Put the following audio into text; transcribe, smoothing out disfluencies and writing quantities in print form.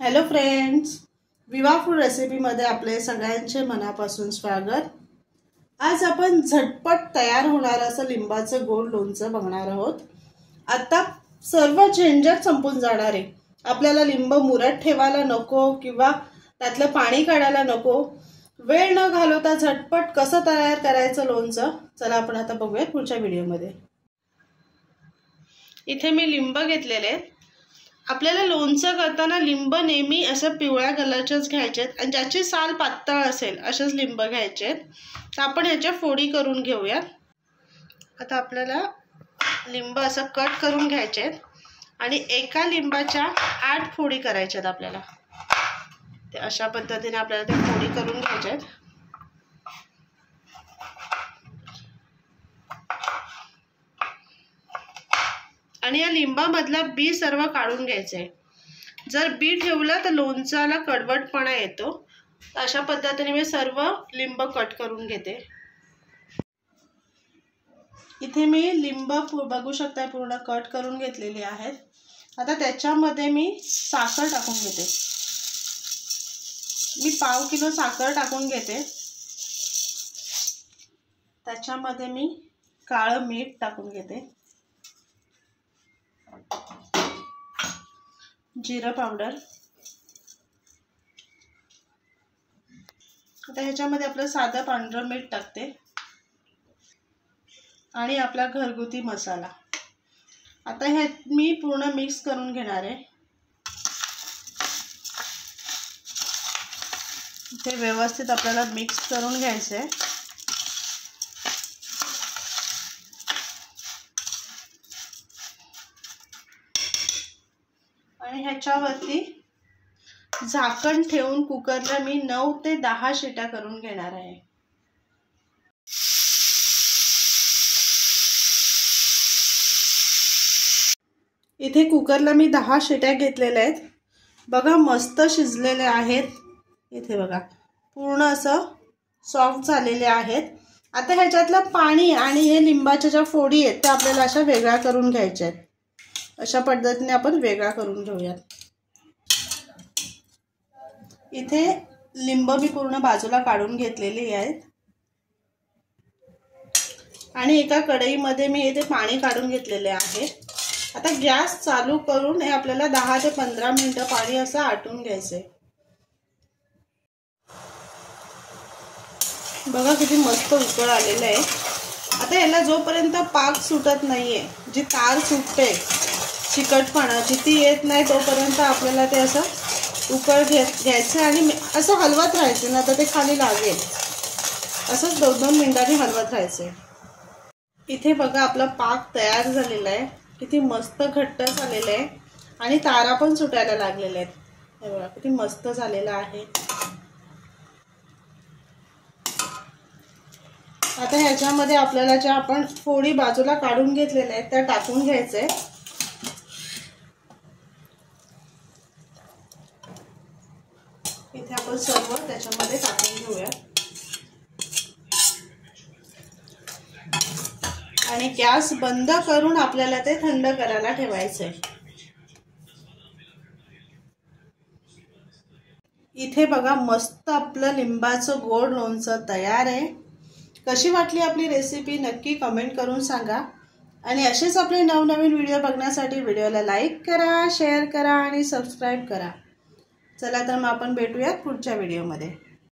Hello friends, विवा food रेसिपीमध्ये आपले सगळ्यांचे मनापासून स्वागत। आज आपण झटपट तयार होणारं असं लिंबाचं गोड लोणचं बघणार आहोत। आता सर्व झंझट संपून जाणार आहे। आपल्याला लिंब मुरत ठेवायला नको किंवा त्यातलं पाणी काढायला नको। वेळ न घालवता झटपट कसं तयार करायचं लोणचं, चला आपण आता बघूया पुढच्या व्हिडिओमध्ये। इथे मी लिंब घेतलेले आहेत। आपल्याला लोणचं करताना लिंब नेहमी असं पिवळ्या कलरचेच घ्यायचे आणि ज्याची साल पातळ असेल असेच लिंब घ्यायचे। तर आपण ह्याच्या फोडी करून घेऊया। आता आपल्याला लिंब असं कट करून घ्यायचे आणि एका लिंबाच्या 8 फोडी करायच्यात आपल्याला। ते अशा पद्धतीने आपल्याला ते फोडी करून घ्यायच्यात। आणि या लिंबामधला बी सर्व काढून घ्यायचे। जर बी ठेवलं तर लोणच्याला कडवटपणा येतो। अशा पद्धतीने मी सर्व लिंब कट करून घेते। इथे मी लिंब बघू शकता पूर्ण कट करून घेतलेली आहेत। आता त्याच्यामध्ये मी साखर टाकून घेते। मी 1/2 किलो साखर टाकून घेते। त्याच्यामध्ये मी काळं मीठ टाकून घेते, जीरा पावडर। आता ह्याच्यामध्ये आपलं साधं पांढरं मीठ टाकते आणि आपला घरगुती मसाला। आता हे मी पूर्ण मिक्स करून घेणार आहे। ते व्यवस्थित आपल्याला मिक्स करून घ्यायचे आहे। आणि ह्याच्यावरती झाकण ठेवून कुकरला मी 9 ते 10 शिट्या करून घेणार आहे। इथे कुकरला मी 10 शिट्या घेतलेल्या आहेत। बघा मस्त शिजलेले आहेत। इथे बघा पूर्ण असं सॉफ्ट झालेले आहेत। आता ह्याच्यातलं पाणी आणि हे लिंबाच्या ज्या फोडी आहेत त्या आपल्याला अशा वेगळ्या करून घ्यायच्या आहेत। अशा पद्धतीने आपण वेगळा करून घेऊयात। इथे लिंब मी पूर्ण बाजूला काढून घेतलेली आहेत आणि एका कढईमध्ये मी इथे पाणी काढून घेतलेले आहे। आता गॅस चालू करून हे आपल्याला 10 ते 15 मिनिटं पाणी असं आटून घ्यायचंय। बघा किती मस्त उकळ आलेलं आहे। आता याला जोपर्यंत पाक सुटत नाहीये, जी तार सुटते चिकटपणाची ती येत नाही तोपर्यंत आपल्याला ते असं उकळ घ्यायचं आणि असं हलवत राहायचं, ना तर ते खाली लागेल। असंच 2-2 मिनिटांनी हलवत राहायचं। इथे बघा आपला पाक तयार झालेला आहे। किती मस्त घट्ट झालेलं आहे आणि तारा पण सुटायला लागलेल्या आहेत। हे बघा किती मस्त झालेलं आहे। आता ह्याच्यामध्ये आपल्याला ज्या आपण फोडी बाजूला काढून घेतलेल्या आहेत त्या टाकून घ्यायचे। इथे आपण सर्व त्याच्यामध्ये टाकून घेऊया आणि गॅस बंद करून आपल्याला ते थंड करायला ठेवायचे। इथे बघा मस्त आपलं लिंबाचं गोड लोणचं तयार आहे। कशी वाटली आपली रेसिपी नक्की कमेंट करून सांगा आणि असेच आपले नवनवीन व्हिडिओ बघण्यासाठी व्हिडिओला लाईक करा, शेअर करा आणि सबस्क्राइब करा। चला तर मग आपण भेटूयात पुढच्या व्हिडिओमध्ये।